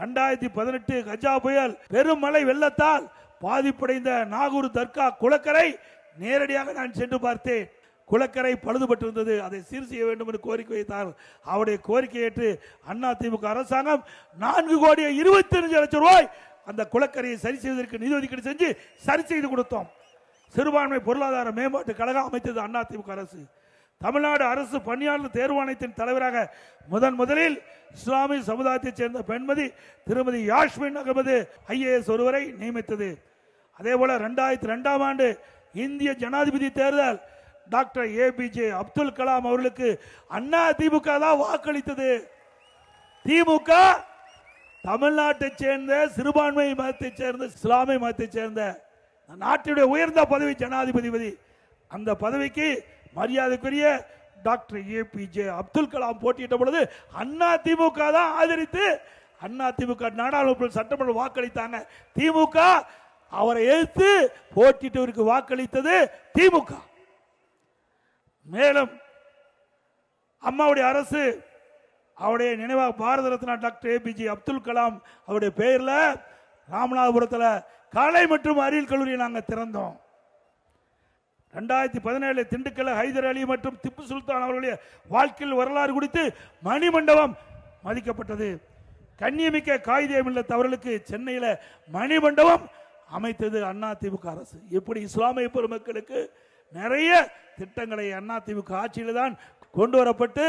2018 கஜா புயல் பெரும் மழை வெள்ளத்தால் பாதிப்படைந்த நாகூர் தர்கா குளக்கரை நேரடியாக நான் சென்று பார்த்தேன். குளக்கரை பழுதுபட்டிருந்தது, அதை சீர் செய்ய வேண்டும் என்று கோரிக்கை வைத்தார். அவருடைய கோரிக்கை ஏற்று அதிமுக அரசாங்கம் 4,25,00,000 ரூபாய் அந்த குளக்கரையை சரி செய்வதற்கு நிதி ஒதுக்கீடு செஞ்சு சரி செய்து கொடுத்தோம். சிறுபான்மை பொருளாதார மேம்பாட்டு கழகம் அமைத்தது அதிமுக அரசு. தமிழ்நாடு அரசு பணியாளர் தேர்வாணையத்தின் தலைவராக முதலில் இஸ்லாமிய சமுதாயத்தைச் சேர்ந்த பெண்மதி திருமதி யாஸ்மின் அகமது IAS ஒருவரை நியமித்தது. அதே போல 2002ஆம் ஆண்டு இந்திய ஜனாதிபதி தேர்தல் டாக்டர் APJ அப்துல் கலாம் அவர்களுக்கு அதிமுக தான் வாக்களித்தது. திமுக தமிழ்நாட்டைச் சேர்ந்த சிறுபான்மை மதத்தைச் சேர்ந்த இஸ்லாமிய மதத்தைச் சேர்ந்த நாட்டுடைய உயர்ந்த பதவி ஜனாதிபதி. அந்த பதவிக்கு மரியாதைக்குரிய டாக்டர் APJ அப்துல் கலாம் போட்டியிட்ட பொழுது அதிமுக தான் ஆதரித்து அதிமுக நாடாளுமன்ற சட்டமன்ற வாக்களித்தாங்க. திமுக அவரை எதிர்த்து போட்டியிட்டவருக்கு வாக்களித்தது திமுக. மேலும் அம்மாவுடைய அரசு அவருடைய நினைவாக பாரத ரத்னா டாக்டர் APJ அப்துல் கலாம் அவருடைய பெயர்ல ராமநாதபுரத்தில் கலை மற்றும் அறிவியல் கல்லூரியை நாங்கள் திறந்தோம். 2017 திண்டுக்கல் ஹைதர் அலி மற்றும் திப்பு சுல்தான் அவர்களுடைய வாழ்க்கையில் வரலாறு குறித்து மணிமண்டபம் மதிக்கப்பட்டது. கண்ணியமிக்க காயிதே மில்லத் அவர்களுக்கு சென்னையில் மணிமண்டபம் அமைத்தது அதிமுக அரசு. இப்படி இஸ்லாமிய பெருமக்களுக்கு நிறைய திட்டங்களை அதிமுக ஆட்சியில் தான் கொண்டு வரப்பட்டு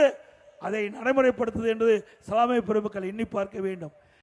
அதை நடைமுறைப்படுத்துது என்று இஸ்லாமிய பெருமக்கள் எண்ணி பார்க்க வேண்டும்.